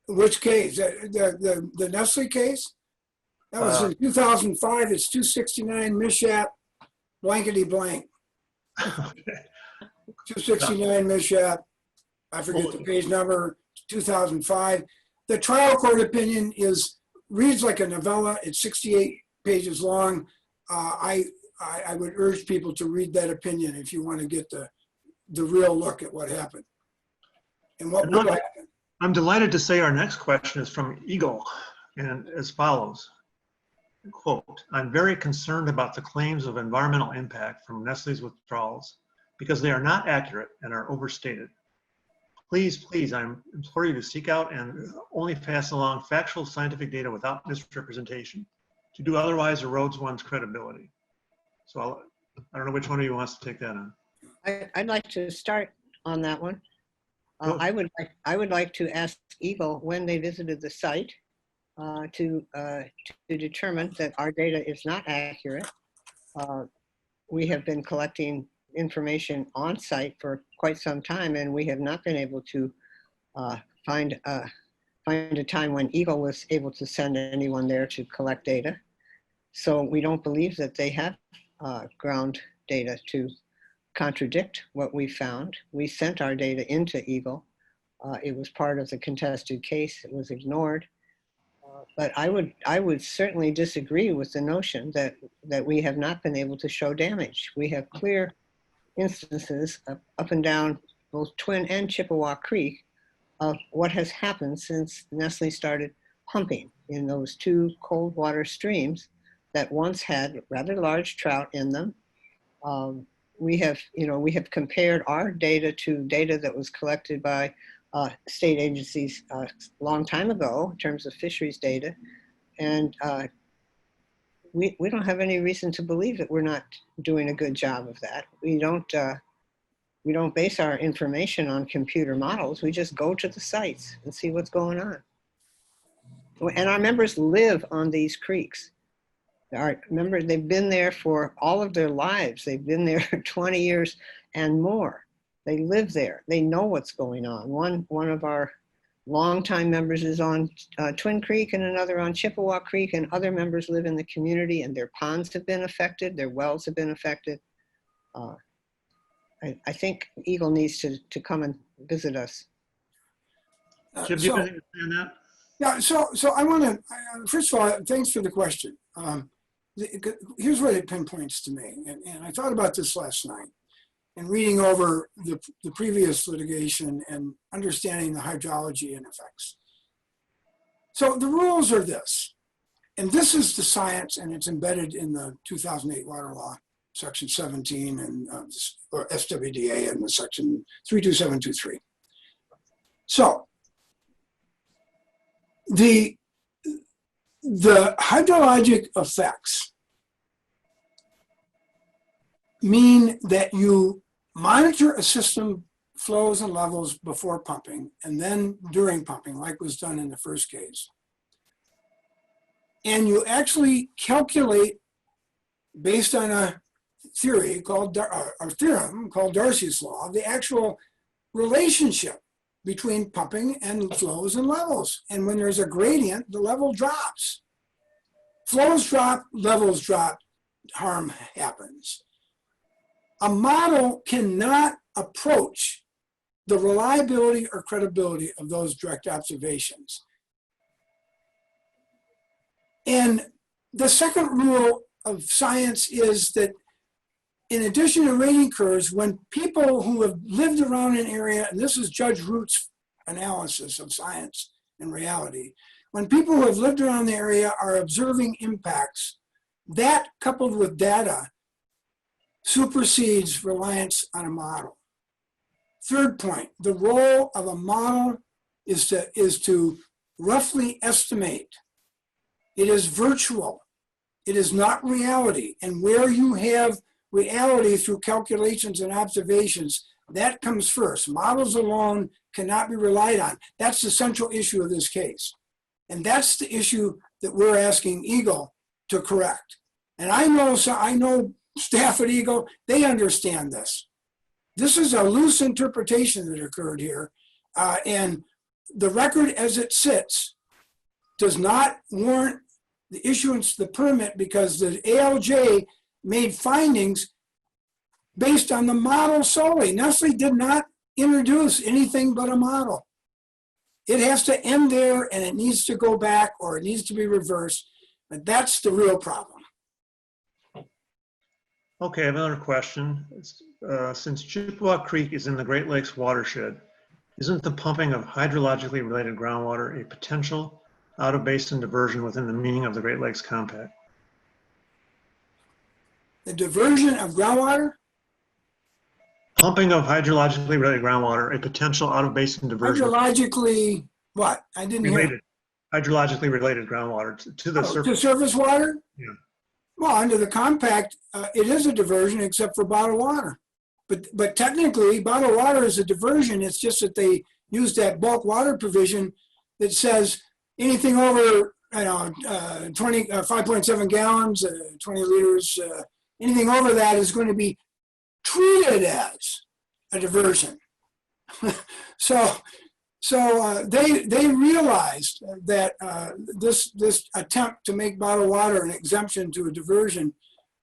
Which case? The Nestle case? That was in 2005. It's 269 Mishat, blankety blank. Okay. 269 Mishat. I forget the page number. 2005. The trial court opinion reads like a novella. It's 68 pages long. I would urge people to read that opinion if you want to get the real look at what happened and what will happen. I'm delighted to say our next question is from Eagle, and as follows, quote, I'm very concerned about the claims of environmental impact from Nestle's withdrawals because they are not accurate and are overstated. Please, I implore you to seek out and only pass along factual scientific data without misrepresentation. To do otherwise erodes one's credibility. So I don't know which one of you wants to take that on. I'd like to start on that one. I would like to ask Eagle when they visited the site to determine that our data is not accurate. We have been collecting information on site for quite some time, and we have not been able to find a time when Eagle was able to send anyone there to collect data. So we don't believe that they have ground data to contradict what we found. We sent our data into Eagle. It was part of the contested case. It was ignored. But I would certainly disagree with the notion that we have not been able to show damage. We have clear instances up and down both Twin and Chippewa Creek of what has happened since Nestle started pumping in those two cold water streams that once had rather large trout in them. We have compared our data to data that was collected by state agencies a long time ago in terms of fisheries data, and we don't have any reason to believe that we're not doing a good job of that. We don't base our information on computer models. We just go to the sites and see what's going on. And our members live on these creeks. Remember, they've been there for all of their lives. They've been there 20 years and more. They live there. They know what's going on. One of our longtime members is on Twin Creek and another on Chippewa Creek, and other members live in the community, and their ponds have been affected, their wells have been affected. I think Eagle needs to come and visit us. Jim, do you have anything to say on that? Yeah, so I want to, first of all, thanks for the question. Here's what it pinpoints to me, and I thought about this last night, and reading over the previous litigation and understanding the hydrology and effects. So the rules are this, and this is the science, and it's embedded in the 2008 water law, section 17, and or SWDA and the section 32723. So the hydrologic effects mean that you monitor a system flows and levels before pumping and then during pumping, like was done in the first case. And you actually calculate based on a theory called, a theorem called Darcy's law, the actual relationship between pumping and flows and levels. And when there's a gradient, the level drops. Flows drop, levels drop, harm happens. A model cannot approach the reliability or credibility of those direct observations. And the second rule of science is that in addition to rating curves, when people who have lived around an area, and this is Judge Root's analysis of science and reality, when people who have lived around the area are observing impacts, that coupled with data supersedes reliance on a model. Third point, the role of a model is to roughly estimate. It is virtual. It is not reality. And where you have reality through calculations and observations, that comes first. Models alone cannot be relied on. That's the central issue of this case. And that's the issue that we're asking Eagle to correct. And I know staff at Eagle, they understand this. This is a loose interpretation that occurred here. And the record as it sits does not warrant the issuance of the permit because the ALJ made findings based on the model solely. Nestle did not introduce anything but a model. It has to end there and it needs to go back or it needs to be reversed. But that's the real problem. Okay, I have another question. Since Chippewa Creek is in the Great Lakes watershed, isn't the pumping of hydrologically related groundwater a potential out-of-basin diversion within the meaning of the Great Lakes Compact? The diversion of groundwater? Pumping of hydrologically related groundwater, a potential out-of-basin diversion. Hydrologically, what? I didn't hear. Hydrologically related groundwater to the surface. To surface water? Yeah. Well, under the compact, it is a diversion except for bottled water. But technically, bottled water is a diversion. It's just that they use that bulk water provision that says anything over 5.7 gallons, 20 liters, anything over that is going to be treated as a diversion. So they realized that this attempt to make bottled water an exemption to a diversion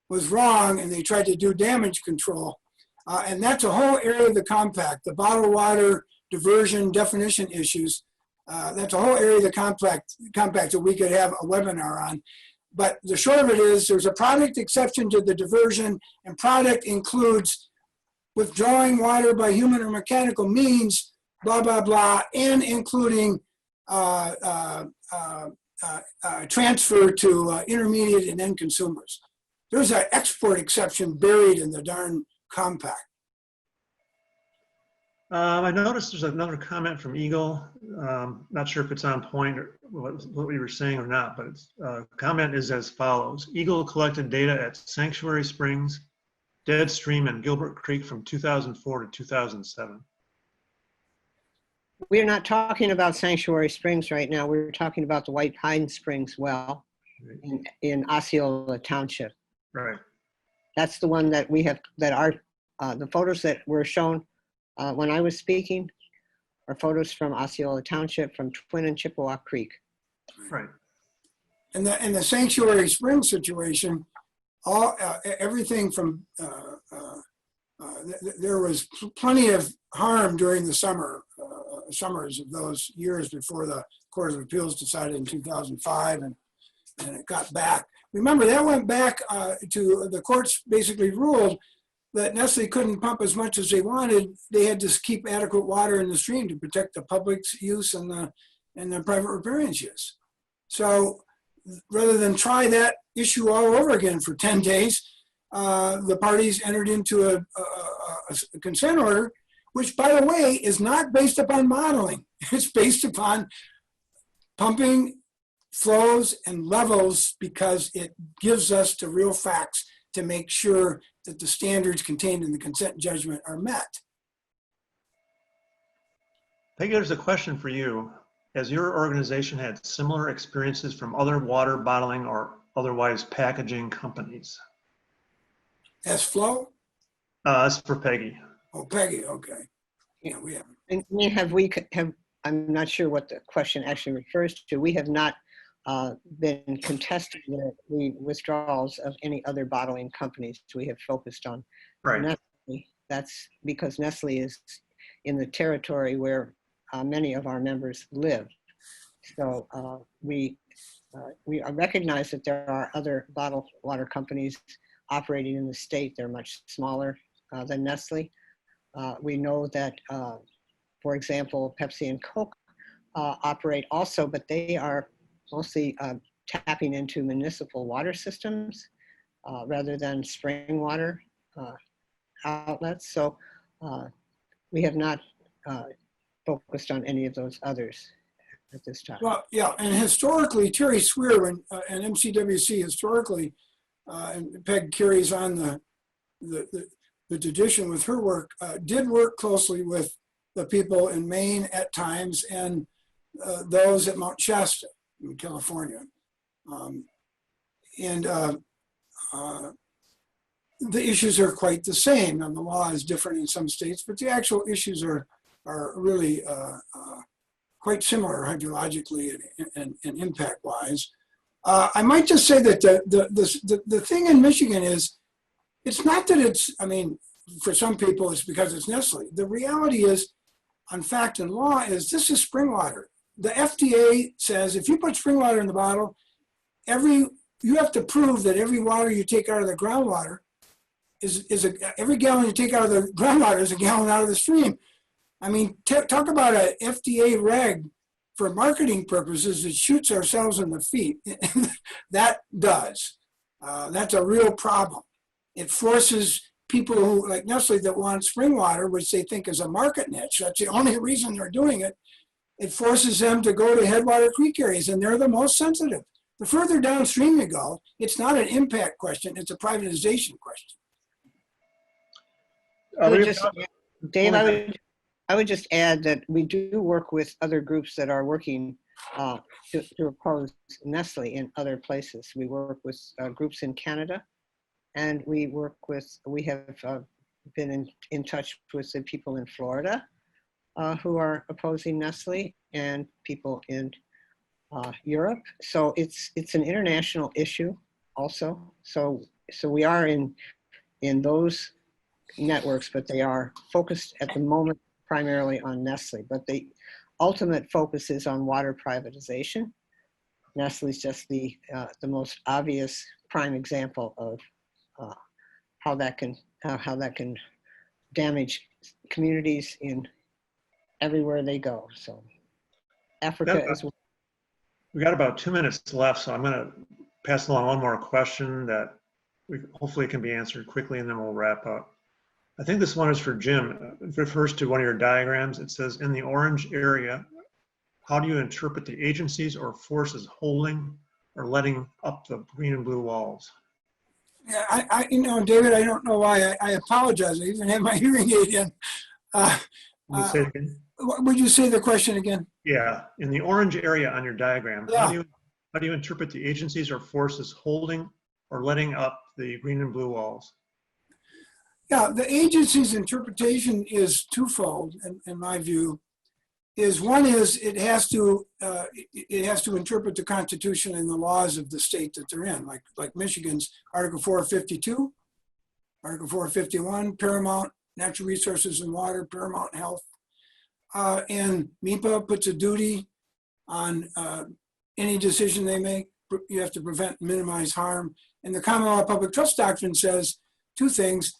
was wrong, and they tried to do damage control. And that's a whole area of the compact, the bottled water diversion definition issues. That's a whole area of the compact that we could have a webinar on. But the short of it is there's a product exception to the diversion, and product includes withdrawing water by human or mechanical means, blah, blah, blah, and including transfer to intermediate and end consumers. There's an export exception buried in the darn compact. I noticed there's another comment from Eagle. Not sure if it's on point or what we were saying or not, but its comment is as follows. Eagle collected data at Sanctuary Springs, Dead Stream, and Gilbert Creek from 2004 to 2007. We're not talking about Sanctuary Springs right now. We're talking about the White Pine Springs well in Osceola Township. Right. That's the one that we have, that are the photos that were shown when I was speaking are photos from Osceola Township, from Twin and Chippewa Creek. Right. And the Sanctuary Springs situation, everything from there was plenty of harm during the summers of those years before the Court of Appeals decided in 2005, and it got back. Remember, that went back to the courts basically ruled that Nestle couldn't pump as much as they wanted. They had to keep adequate water in the stream to protect the public's use and the private riparian's use. So rather than try that issue all over again for 10 days, the parties entered into a consent order, which, by the way, is not based upon modeling. It's based upon pumping flows and levels because it gives us the real facts to make sure that the standards contained in the consent judgment are met. Peggy, there's a question for you. Has your organization had similar experiences from other water bottling or otherwise packaging companies? As Flo? That's for Peggy. Oh, Peggy, okay. Yeah, we haven't. And I'm not sure what the question actually refers to. We have not been contesting the withdrawals of any other bottling companies. We have focused on Nestle. That's because Nestle is in the territory where many of our members live. So we recognize that there are other bottled water companies operating in the state. They're much smaller than Nestle. We know that, for example, Pepsi and Coke operate also, but they are mostly tapping into municipal water systems rather than spring water outlets. So we have not focused on any of those others at this time. Well, yeah, and historically, Terry Swear and MCWC historically, and Peg carries on the tradition with her work, did work closely with the people in Maine at times and those at Mount Shasta in California. The issues are quite the same, and the law is different in some states, but the actual issues are really quite similar hydrologically and impact-wise. I might just say that the thing in Michigan is, it's not that it's, I mean, for some people it's because it's Nestle. The reality is, on fact and law, is this is spring water. The FDA says if you put spring water in the bottle, you have to prove that every water you take out of the groundwater every gallon you take out of the groundwater is a gallon out of the stream. I mean, talk about a FDA reg for marketing purposes that shoots ourselves in the feet. That does. That's a real problem. It forces people who, like Nestle, that want spring water, which they think is a market niche. That's the only reason they're doing it. It forces them to go to headwater creek areas, and they're the most sensitive. The further downstream you go, it's not an impact question, it's a privatization question. Dave, I would just add that we do work with other groups that are working to oppose Nestle in other places. We work with groups in Canada, and we have been in touch with the people in Florida who are opposing Nestle, and people in Europe. So it's an international issue also. So we are in those networks, but they are focused at the moment primarily on Nestle, but the ultimate focus is on water privatization. Nestle is just the most obvious prime example of how that can damage communities in everywhere they go. So Africa is. We got about 2 minutes left, so I'm going to pass along one more question that hopefully can be answered quickly, and then we'll wrap up. I think this one is for Jim. It refers to one of your diagrams. It says, in the orange area, how do you interpret the agencies or forces holding or letting up the green and blue walls? Yeah, David, I don't know why. I apologize. I even have my hearing aid in. Would you say the question again? Yeah, in the orange area on your diagram, yeah. How do you interpret the agencies or forces holding or letting up the green and blue walls? Yeah, the agency's interpretation is twofold, in my view. One is it has to interpret the Constitution and the laws of the state that they're in, like Michigan's Article 452, Article 451, paramount natural resources and water, paramount health, and MIPA puts a duty on any decision they make. You have to prevent and minimize harm. And the common law public trust doctrine says two things.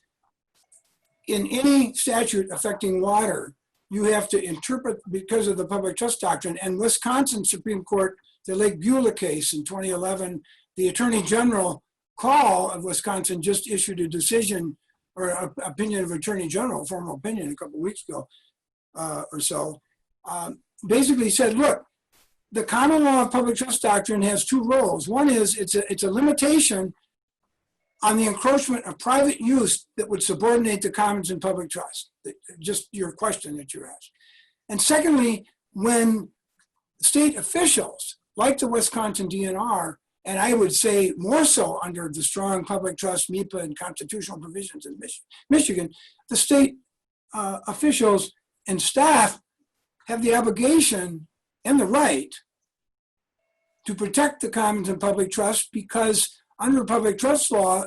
In any statute affecting water, you have to interpret because of the public trust doctrine. And Wisconsin Supreme Court, the Lake Beulah case in 2011, the Attorney General call of Wisconsin just issued a decision or an opinion of Attorney General, formal opinion a couple of weeks ago or so, basically said, look, the common law of public trust doctrine has two roles. One is it's a limitation on the encroachment of private use that would subordinate the commons and public trust. Just your question that you asked. And secondly, when state officials, like the Wisconsin DNR, and I would say more so under the strong public trust, MIPA, and constitutional provisions in Michigan, the state officials and staff have the obligation and the right to protect the commons and public trust, because under public trust law,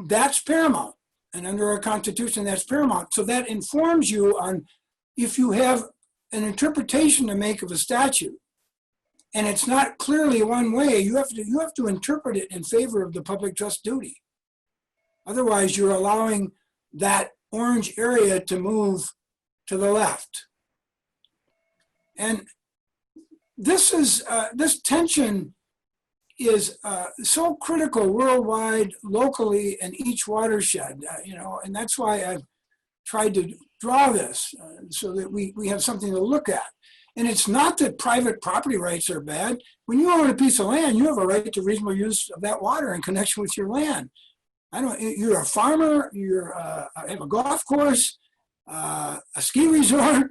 that's paramount. And under our Constitution, that's paramount. So that informs you on if you have an interpretation to make of a statute, and it's not clearly one way, you have to interpret it in favor of the public trust duty. Otherwise, you're allowing that orange area to move to the left. And this tension is so critical worldwide, locally, in each watershed, and that's why I've tried to draw this so that we have something to look at. And it's not that private property rights are bad. When you own a piece of land, you have a right to reasonable use of that water in connection with your land. You're a farmer, have a golf course, a ski resort,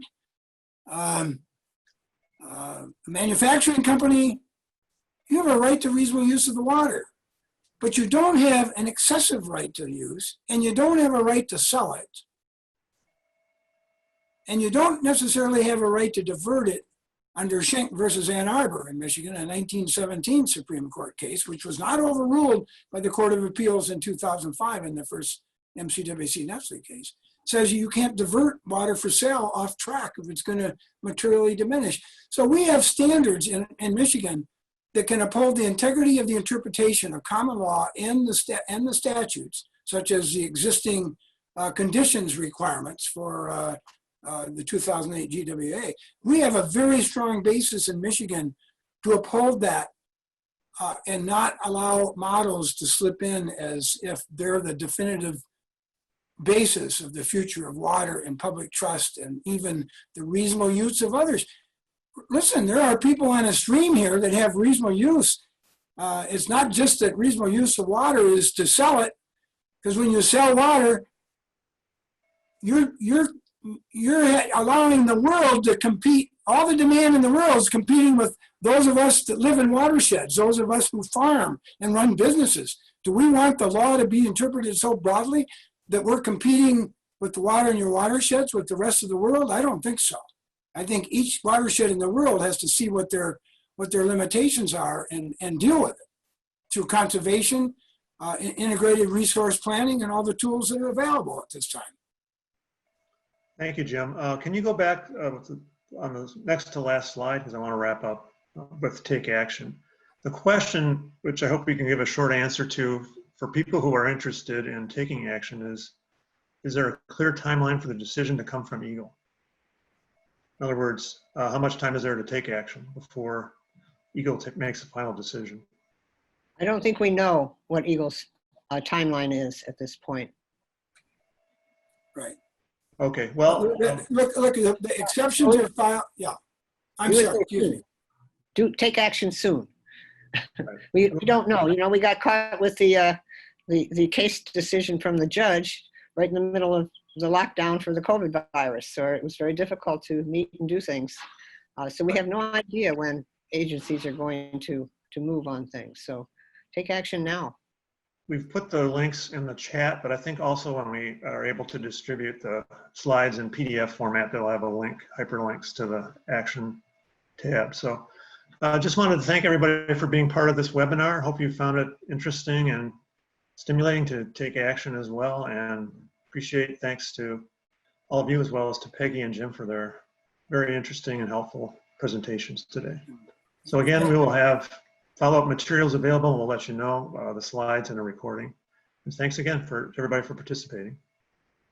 a manufacturing company. You have a right to reasonable use of the water, but you don't have an excessive right to use, and you don't have a right to sell it. And you don't necessarily have a right to divert it under Schenck versus Ann Arbor in Michigan, a 1917 Supreme Court case, which was not overruled by the Court of Appeals in 2005 in the first MCWC Nestle case. It says you can't divert water for sale off track if it's going to materially diminish. So we have standards in Michigan that can uphold the integrity of the interpretation of common law and the statutes, such as the existing conditions requirements for the 2008 GWA. We have a very strong basis in Michigan to uphold that and not allow models to slip in as if they're the definitive basis of the future of water and public trust and even the reasonable use of others. Listen, there are people on a stream here that have reasonable use. It's not just that reasonable use of water is to sell it, because when you sell water, you're allowing the world to compete. All the demand in the world is competing with those of us that live in watersheds, those of us who farm and run businesses. Do we want the law to be interpreted so broadly that we're competing with the water in your watersheds with the rest of the world? I don't think so. I think each watershed in the world has to see what their limitations are and deal with it through conservation, integrated resource planning, and all the tools that are available at this time. Thank you, Jim. Can you go back on the next to last slide, because I want to wrap up with take action. The question, which I hope we can give a short answer to for people who are interested in taking action, is there a clear timeline for the decision to come from Eagle? In other words, how much time is there to take action before Eagle makes a final decision? I don't think we know what Eagle's timeline is at this point. Right. Okay, well. Look, the exceptions are filed. Yeah, I'm sorry, excuse me. Take action soon. Right. We don't know. We got caught with the case decision from the judge right in the middle of the lockdown for the COVID virus. So it was very difficult to meet and do things. So we have no idea when agencies are going to move on things. So take action now. We've put the links in the chat, but I think also when we are able to distribute the slides in PDF format, they'll have a link, hyperlinks to the action tab. So I just wanted to thank everybody for being part of this webinar. Hope you found it interesting and stimulating to take action as well. And appreciate thanks to all of you as well as to Peggy and Jim for their very interesting and helpful presentations today. So again, we will have follow-up materials available, and we'll let you know the slides and a recording. And thanks again for everybody for participating.